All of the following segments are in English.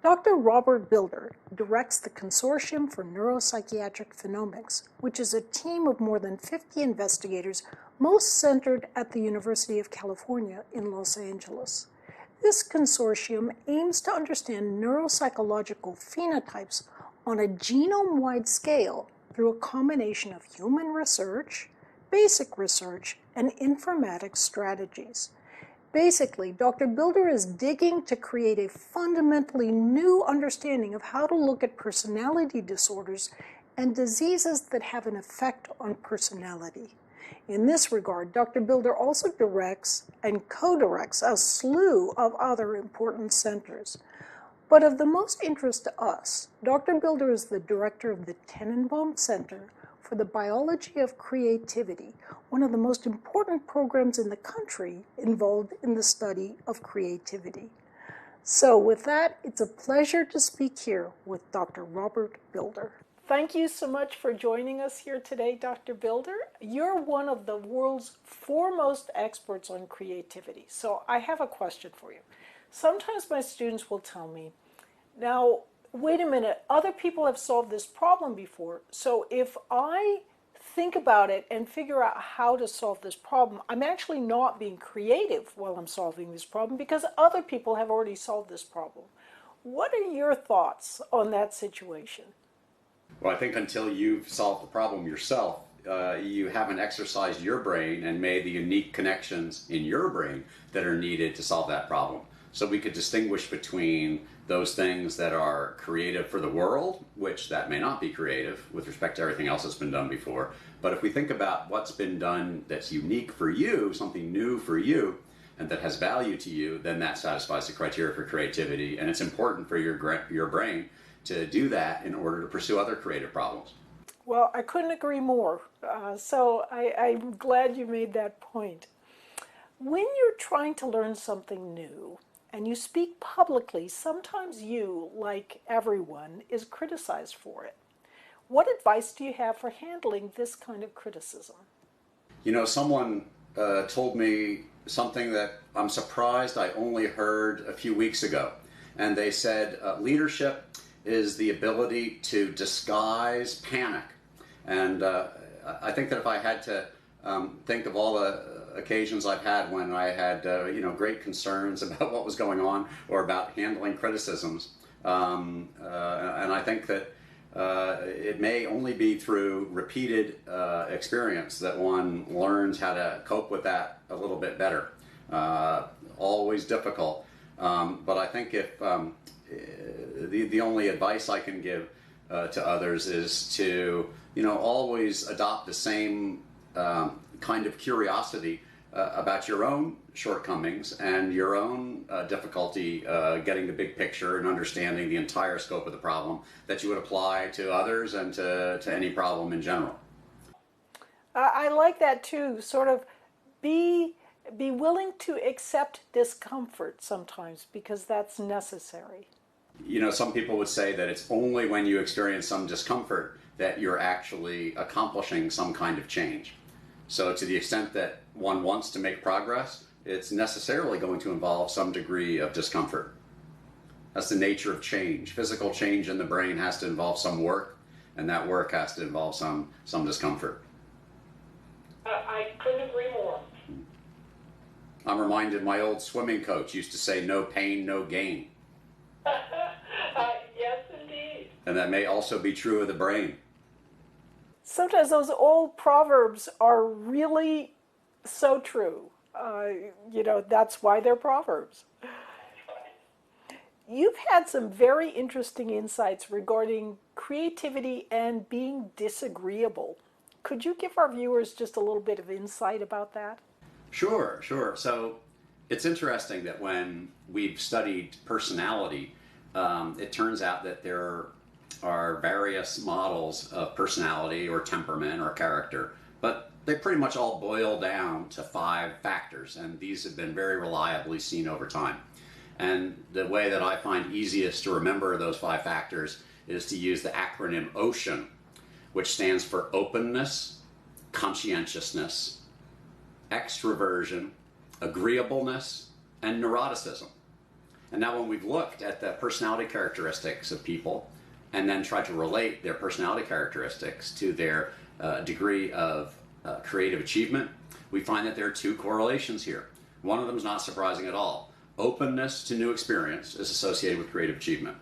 Dr. Robert Bilder directs the Consortium for Neuropsychiatric Phenomics, which is a team of more than 50 investigators, most centered at the University of California in Los Angeles. This consortium aims to understand neuropsychological phenotypes on a genome-wide scale through a combination of human research, basic research, and informatics strategies. Basically, Dr. Bilder is digging to create a fundamentally new understanding of how to look at personality disorders and diseases that have an effect on personality. In this regard, Dr. Bilder also directs and co-directs a slew of other important centers. But of the most interest to us, Dr. Bilder is the director of the Tenenbaum Center for the Biology of Creativity, one of the most important programs in the country involved in the study of creativity. So with that, it's a pleasure to speak here with Dr. Robert Bilder. Thank you so much for joining us here today, Dr. Bilder. You're one of the world's foremost experts on creativity. So I have a question for you. Sometimes my students will tell me, now, wait a minute, other people have solved this problem before, so if I think about it and figure out how to solve this problem, I'm actually not being creative while I'm solving this problem because other people have already solved this problem. What are your thoughts on that situation? Well, I think until you've solved the problem yourself, you haven't exercised your brain and made the unique connections in your brain that are needed to solve that problem. So we could distinguish between those things that are creative for the world, which that may not be creative with respect to everything else that's been done before. But if we think about what's been done that's unique for you, something new for you, and that has value to you, then that satisfies the criteria for creativity. And it's important for your brain to do that in order to pursue other creative problems. Well, I couldn't agree more. So I'm glad you made that point. When you're trying to learn something new, and you speak publicly, sometimes you, like everyone, is criticized for it. What advice do you have for handling this kind of criticism? You know, someone told me something that I'm surprised I only heard a few weeks ago. And they said, leadership is the ability to disguise panic. And I think that if I had to think of all the occasions I've had when I had great concerns about what was going on or about handling criticisms, and I think that it may only be through repeated experience that one learns how to cope with that a little bit better. Always difficult, but I think if the only advice I can give to others is to always adopt the same kind of curiosity about your own shortcomings and your own difficulty getting the big picture and understanding the entire scope of the problem that you would apply to others and to any problem in general. I like that too, sort of be willing to accept discomfort sometimes because that's necessary. You know, some people would say that it's only when you experience some discomfort that you're actually accomplishing some kind of change. So to the extent that one wants to make progress, it's necessarily going to involve some degree of discomfort. That's the nature of change. Physical change in the brain has to involve some work, and that work has to involve some discomfort. I couldn't agree more. I'm reminded my old swimming coach used to say, no pain, no gain. Yes, indeed. And that may also be true of the brain. Sometimes those old proverbs are really so true. That's why they're proverbs. You've had some very interesting insights regarding creativity and being disagreeable. Could you give our viewers just a little bit of insight about that? Sure. So it's interesting that when we've studied personality, it turns out that there are various models of personality or temperament or character, but they pretty much all boil down to 5 factors, and these have been very reliably seen over time. And the way that I find easiest to remember those 5 factors is to use the acronym OCEAN, which stands for openness, conscientiousness, extroversion, agreeableness, and neuroticism. And now when we've looked at the personality characteristics of people and then tried to relate their personality characteristics to their degree of creative achievement, we find that there are two correlations here. One of them is not surprising at all. Openness to new experience is associated with creative achievement.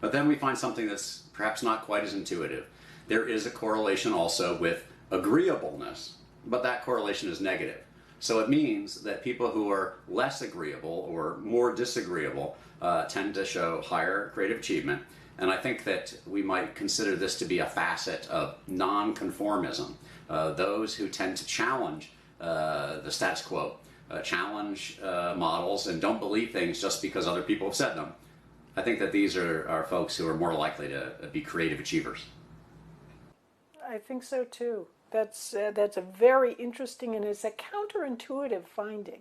But then we find something that's perhaps not quite as intuitive. There is a correlation also with agreeableness, but that correlation is negative. So it means that people who are less agreeable or more disagreeable tend to show higher creative achievement. And I think that we might consider this to be a facet of nonconformism. Those who tend to challenge the status quo, challenge models, and don't believe things just because other people have said them. I think that these are folks who are more likely to be creative achievers. I think so too. That's a very interesting, and it's a counterintuitive finding.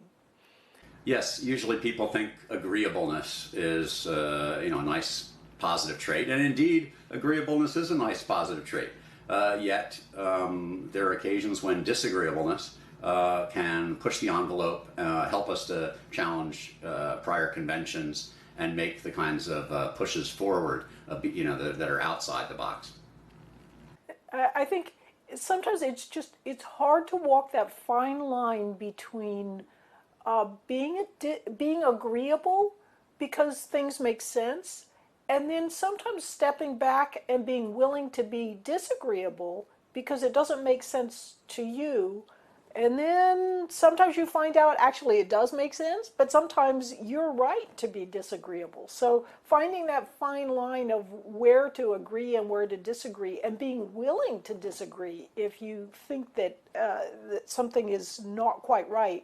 Yes, usually people think agreeableness is a nice positive trait, and indeed agreeableness is a nice positive trait. Yet there are occasions when disagreeableness can push the envelope, help us to challenge prior conventions, and make the kinds of pushes forward, that are outside the box. I think sometimes it's hard to walk that fine line between being agreeable because things make sense, and then sometimes stepping back and being willing to be disagreeable because it doesn't make sense to you. And then sometimes you find out actually it does make sense, but sometimes you're right to be disagreeable. So finding that fine line of where to agree and where to disagree, and being willing to disagree if you think that something is not quite right,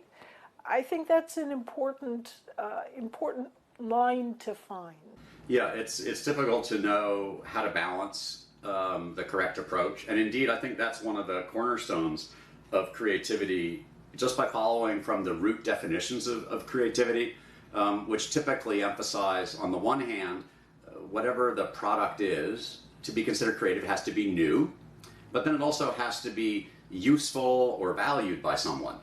I think that's an important line to find. Yeah, it's difficult to know how to balance the correct approach, and indeed I think that's one of the cornerstones of creativity, just by following from the root definitions of creativity, which typically emphasize, on the one hand, whatever the product is, to be considered creative, it has to be new, but then it also has to be useful or valued by someone.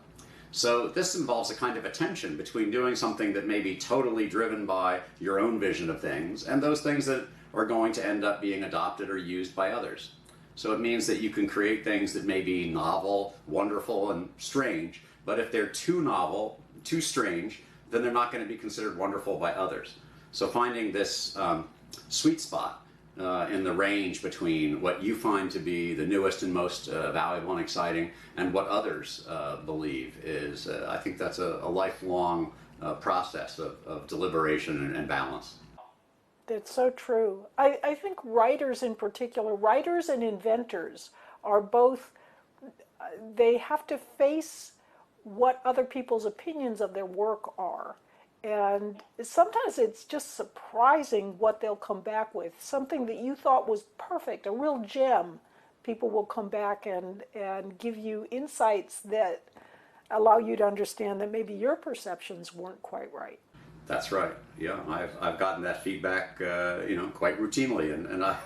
So this involves a kind of a tension between doing something that may be totally driven by your own vision of things and those things that are going to end up being adopted or used by others. So it means that you can create things that may be novel, wonderful, and strange, but if they're too novel, too strange, then they're not going to be considered wonderful by others. So finding this sweet spot in the range between what you find to be the newest and most valuable and exciting and what others believe is, I think that's a lifelong process of deliberation and balance. That's so true. I think writers in particular, writers and inventors are both, they have to face what other people's opinions of their work are. And sometimes it's just surprising what they'll come back with. Something that you thought was perfect, a real gem, people will come back and give you insights that allow you to understand that maybe your perceptions weren't quite right. That's right. Yeah, I've gotten that feedback, quite routinely, and I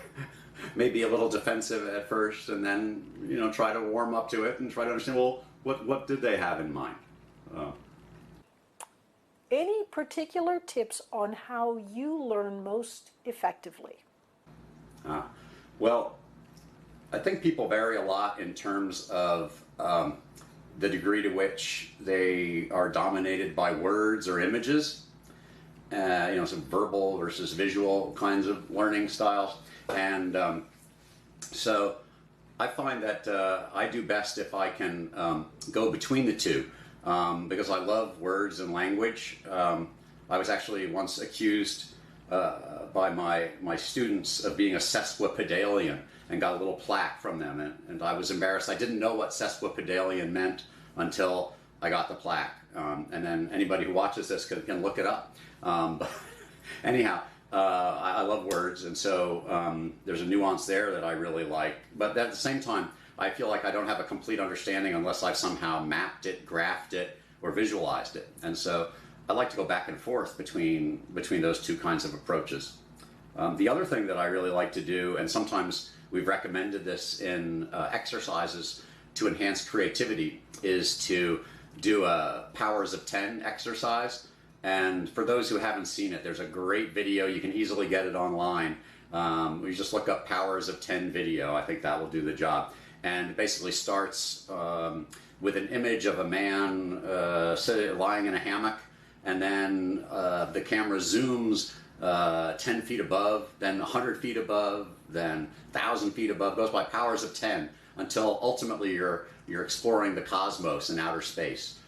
may be a little defensive at first, and then try to warm up to it and try to understand. Well, what did they have in mind? Any particular tips on how you learn most effectively? Well, I think people vary a lot in terms of the degree to which they are dominated by words or images. Some verbal versus visual kinds of learning styles. And so I find that I do best if I can go between the two, because I love words and language. I was actually once accused by my students of being a sesquipedalian and got a little plaque from them, and I was embarrassed. I didn't know what sesquipedalian meant until I got the plaque. And then anybody who watches this can look it up. But anyhow, I love words, and so there's a nuance there that I really like. But at the same time, I feel like I don't have a complete understanding unless I've somehow mapped it, graphed it, or visualized it. And so I like to go back and forth between those two kinds of approaches. The other thing that I really like to do, and sometimes we've recommended this in exercises to enhance creativity, is to do a powers of 10 exercise. And for those who haven't seen it, there's a great video. You can easily get it online. You just look up Powers of 10 video. I think that will do the job. And it basically starts with an image of a man lying in a hammock, and then the camera zooms 10 feet above, then 100 feet above, then 1,000 feet above, goes by powers of 10 until ultimately you're exploring the cosmos and outer space.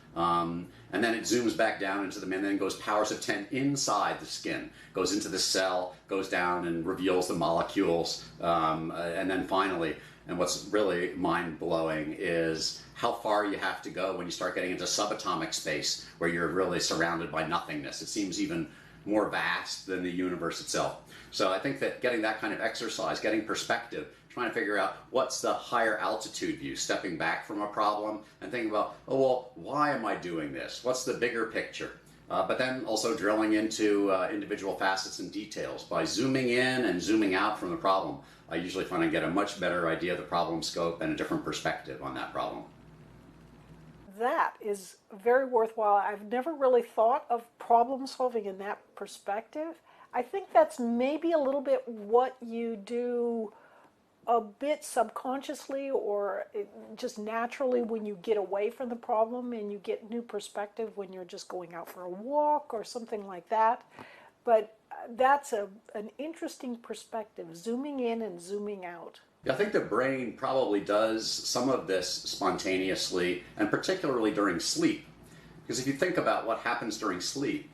And then it zooms back down into the man, then goes powers of 10 inside the skin, goes into the cell, goes down and reveals the molecules, and then finally, and what's really mind-blowing is how far you have to go when you start getting into subatomic space, where you're really surrounded by nothingness. It seems even more vast than the universe itself. So I think that getting that kind of exercise, getting perspective, trying to figure out what's the higher altitude view, stepping back from a problem and thinking about, oh, well, why am I doing this? What's the bigger picture? But then also drilling into individual facets and details. By zooming in and zooming out from the problem, I usually find I get a much better idea of the problem scope and a different perspective on that problem. That is very worthwhile. I've never really thought of problem solving in that perspective. I think that's maybe a little bit what you do a bit subconsciously or just naturally when you get away from the problem and you get new perspective when you're just going out for a walk or something like that. But that's an interesting perspective, zooming in and zooming out. I think the brain probably does some of this spontaneously, and particularly during sleep. Because if you think about what happens during sleep,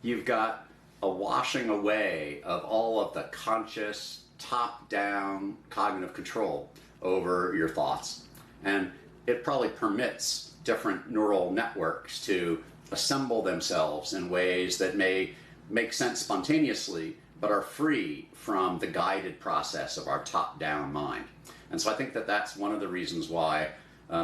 you've got a washing away of all of the conscious, top-down cognitive control over your thoughts. And it probably permits different neural networks to assemble themselves in ways that may make sense spontaneously, but are free from the guided process of our top-down mind. And so I think that that's one of the reasons why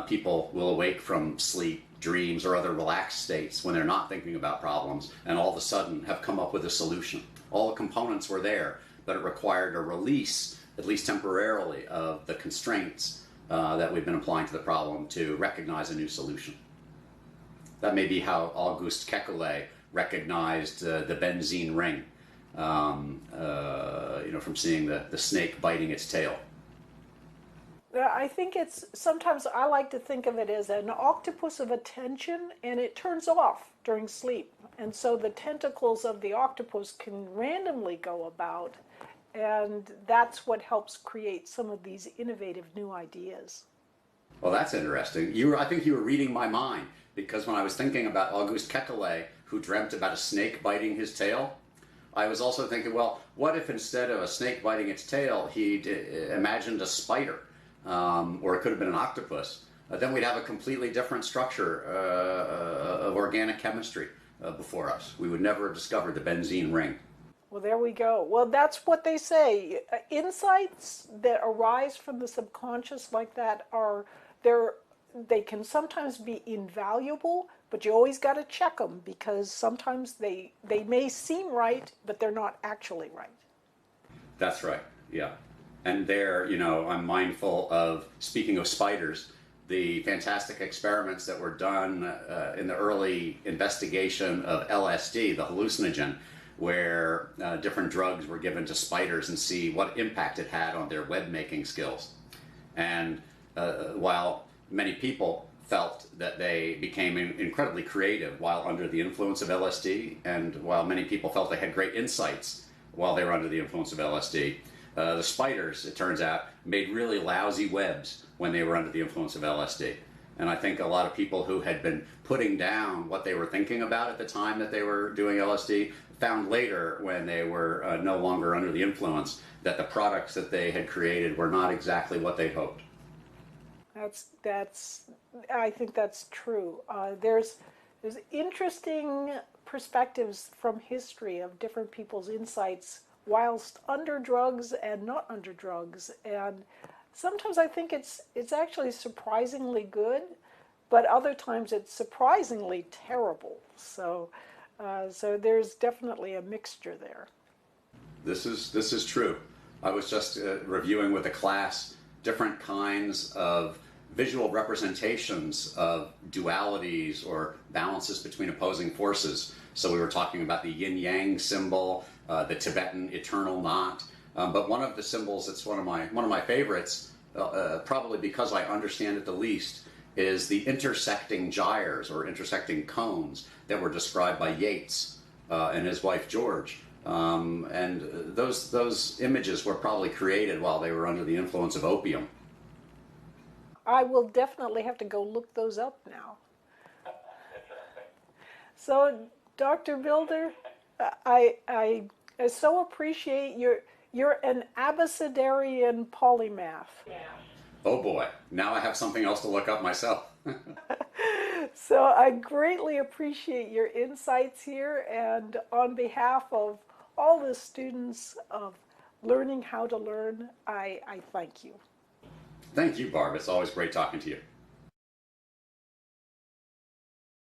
people will awake from sleep, dreams, or other relaxed states when they're not thinking about problems and all of a sudden have come up with a solution. All the components were there, but it required a release, at least temporarily, of the constraints that we've been applying to the problem to recognize a new solution. That may be how Auguste Kekulé recognized the benzene ring. From seeing the snake biting its tail. I think it's, sometimes I like to think of it as an octopus of attention, and it turns off during sleep. And so the tentacles of the octopus can randomly go about, and that's what helps create some of these innovative new ideas. Well, that's interesting. I think you were reading my mind, because when I was thinking about Auguste Kekulé, who dreamt about a snake biting his tail, I was also thinking, well, what if instead of a snake biting its tail, he'd imagined a spider, or it could have been an octopus? Then we'd have a completely different structure of organic chemistry before us. We would never have discovered the benzene ring. Well, there we go. Well, that's what they say. Insights that arise from the subconscious like that they can sometimes be invaluable, but you always got to check them because sometimes they may seem right, but they're not actually right. That's right, yeah. And there, I'm mindful of, speaking of spiders, the fantastic experiments that were done in the early investigation of LSD, the hallucinogen, where different drugs were given to spiders and see what impact it had on their web-making skills. And while many people felt that they became incredibly creative while under the influence of LSD, and while many people felt they had great insights while they were under the influence of LSD, the spiders, it turns out, made really lousy webs when they were under the influence of LSD. And I think a lot of people who had been putting down what they were thinking about at the time that they were doing LSD found later, when they were no longer under the influence, that the products that they had created were not exactly what they hoped. I think that's true. There's interesting perspectives from history of different people's insights whilst under drugs and not under drugs, and sometimes I think it's actually surprisingly good, but other times it's surprisingly terrible. So there's definitely a mixture there. This is true. I was just reviewing with a class different kinds of visual representations of dualities or balances between opposing forces So we were talking about the yin-yang symbol, the Tibetan eternal knot. But one of the symbols that's one of my favorites, probably because I understand it the least, is the intersecting gyres or intersecting cones that were described by Yeats and his wife George. And those images were probably created while they were under the influence of opium. I will definitely have to go look those up now. So, Dr. Builder, I so appreciate you're an Abecedarian polymath. Oh boy, now I have something else to look up myself. So I greatly appreciate your insights here, and on behalf of all the students of Learning How to Learn, I thank you. Thank you, Barb. It's always great talking to you.